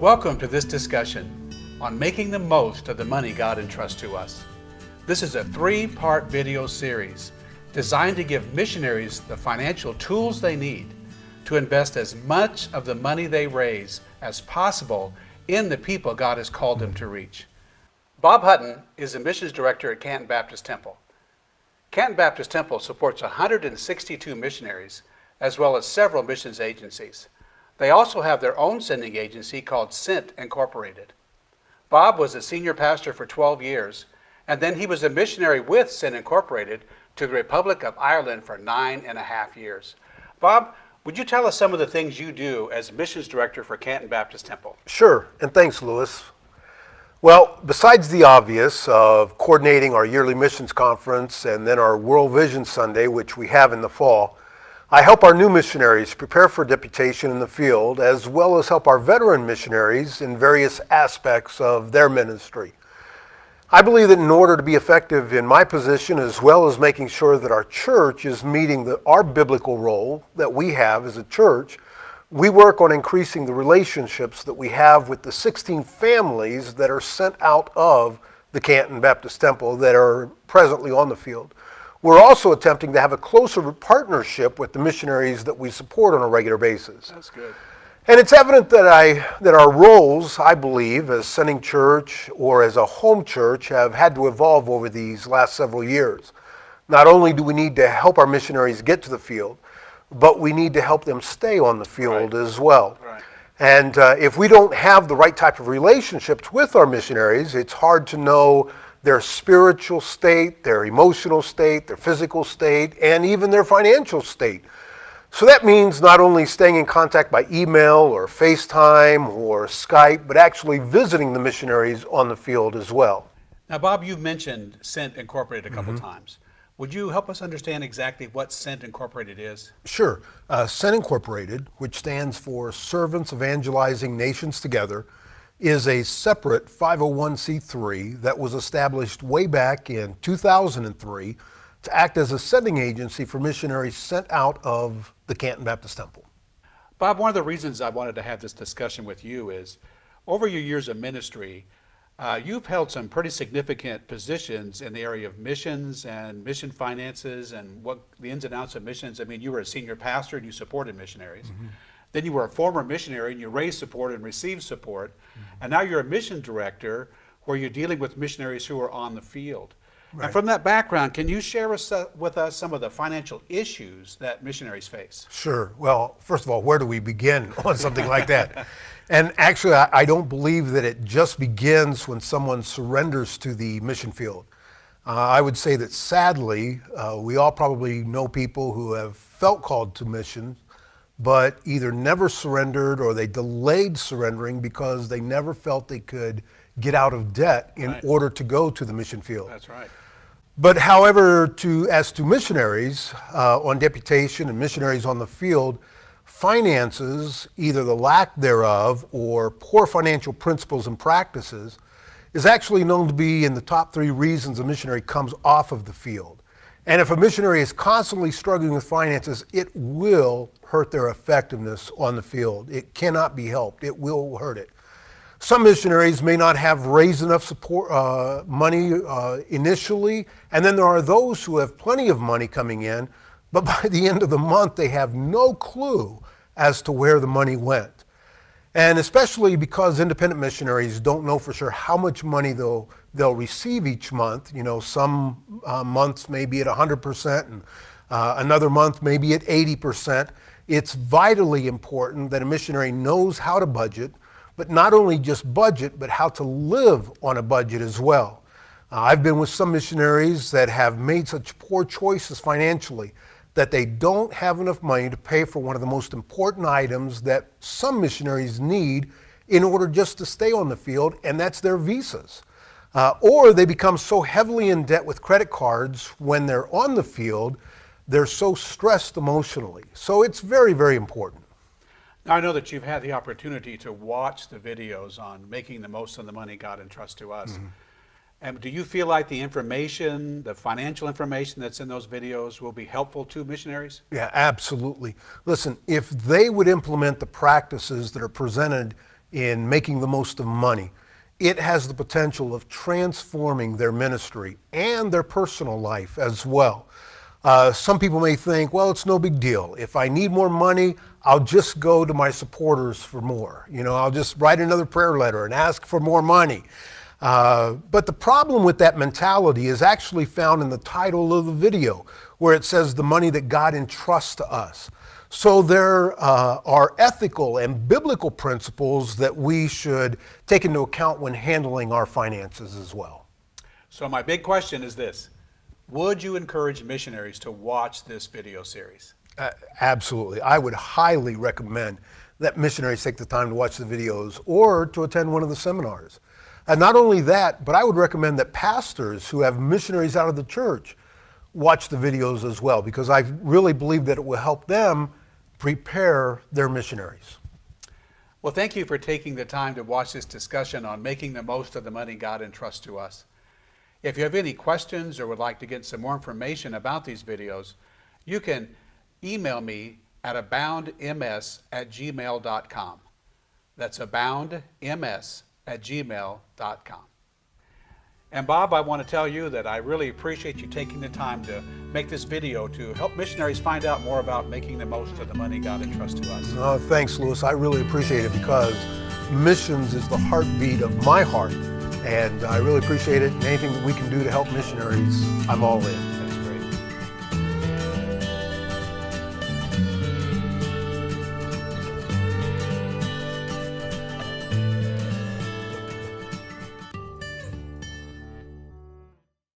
Welcome to this discussion on making the most of the money God entrusts to us. This is a three-part video series designed to give missionaries the financial tools they need to invest as much of the money they raise as possible in the people God has called them to reach. Bob Hutton is the missions director at Canton Baptist Temple. Canton Baptist Temple supports 162 missionaries as well as several missions agencies. They also have their own sending agency called Sent Incorporated. Bob was a senior pastor for 12 years, and then he was a missionary with Sent Incorporated to the Republic of Ireland for 9.5 years. Bob, would you tell us some of the things you do as missions director for Canton Baptist Temple? Sure, and thanks, Lewis. Well, besides the obvious of coordinating our yearly missions conference and then our World Vision Sunday, which we have in the fall, I help our new missionaries prepare for deputation in the field, as well as help our veteran missionaries in various aspects of their ministry. I believe that in order to be effective in my position, as well as making sure that our church is meeting our biblical role that we have as a church, we work on increasing the relationships that we have with the 16 families that are sent out of the Canton Baptist Temple that are presently on the field. We're also attempting to have a closer partnership with the missionaries that we support on a regular basis. That's good. And it's evident that our roles, I believe, as sending church or as a home church have had to evolve over these last several years. Not only do we need to help our missionaries get to the field, but we need to help them stay on the field as well. Right. And if we don't have the right type of relationships with our missionaries, it's hard to know their spiritual state, their emotional state, their physical state, and even their financial state. So that means not only staying in contact by email or FaceTime or Skype, but actually visiting the missionaries on the field as well. Now, Bob, you've mentioned Sent Incorporated a couple times. Would you help us understand exactly what Sent Incorporated is? Sure. Sent Incorporated, which stands for Servants Evangelizing Nations Together, is a separate 501c3 that was established way back in 2003 to act as a sending agency for missionaries sent out of the Canton Baptist Temple. Bob, one of the reasons I wanted to have this discussion with you is over your years of ministry, you've held some pretty significant positions in the area of missions and mission finances and what the ins and outs of missions. I mean, you were a senior pastor and you supported missionaries. Then you were a former missionary and you raised support and received support. And now you're a mission director where you're dealing with missionaries who are on the field. Right. And from that background, can you share with us some of the financial issues that missionaries face? Sure. Well, first of all, where do we begin on something like that? And actually, I don't believe that it just begins when someone surrenders to the mission field. I would say that sadly, we all probably know people who have felt called to missions, but either never surrendered or they delayed surrendering because they never felt they could get out of debt in order to go to the mission field. That's right. But however, as to missionaries on deputation and missionaries on the field, finances, either the lack thereof or poor financial principles and practices, is actually known to be in the top 3 reasons a missionary comes off of the field. And if a missionary is constantly struggling with finances, it will hurt their effectiveness on the field. It cannot be helped. It will hurt it. Some missionaries may not have raised enough support money initially, and then there are those who have plenty of money coming in, but by the end of the month they have no clue as to where the money went. And especially because independent missionaries don't know for sure how much money they'll receive each month. You know, some months may be at 100% and another month may be at 80%. It's vitally important that a missionary knows how to budget, but not only just budget, but how to live on a budget as well. I've been with some missionaries that have made such poor choices financially that they don't have enough money to pay for one of the most important items that some missionaries need in order just to stay on the field, and that's their visas. Or they become so heavily in debt with credit cards when they're on the field, they're so stressed emotionally. So it's very, very important. Now, I know that you've had the opportunity to watch the videos on making the most of the money God entrusts to us. And do you feel like the information, the financial information that's in those videos will be helpful to missionaries? Yeah, absolutely. Listen, if they would implement the practices that are presented in making the most of money, it has the potential of transforming their ministry and their personal life as well. Some people may think, well, it's no big deal. If I need more money, I'll just go to my supporters for more. I'll just write another prayer letter and ask for more money. But the problem with that mentality is actually found in the title of the video, where it says the money that God entrusts to us. So there are ethical and biblical principles that we should take into account when handling our finances as well. So my big question is this: would you encourage missionaries to watch this video series? Absolutely. I would highly recommend that missionaries take the time to watch the videos or to attend one of the seminars. And not only that, but I would recommend that pastors who have missionaries out of the church watch the videos as well, because I really believe that it will help them prepare their missionaries. Well, thank you for taking the time to watch this discussion on making the most of the money God entrusts to us. If you have any questions or would like to get some more information about these videos, you can email me at aboundms@gmail.com. That's aboundms@gmail.com. And Bob, I want to tell you that I really appreciate you taking the time to make this video to help missionaries find out more about making the most of the money God entrusts to us. Thanks, Louis. I really appreciate it, because missions is the heartbeat of my heart. And I really appreciate it. And anything that we can do to help missionaries, I'm all in.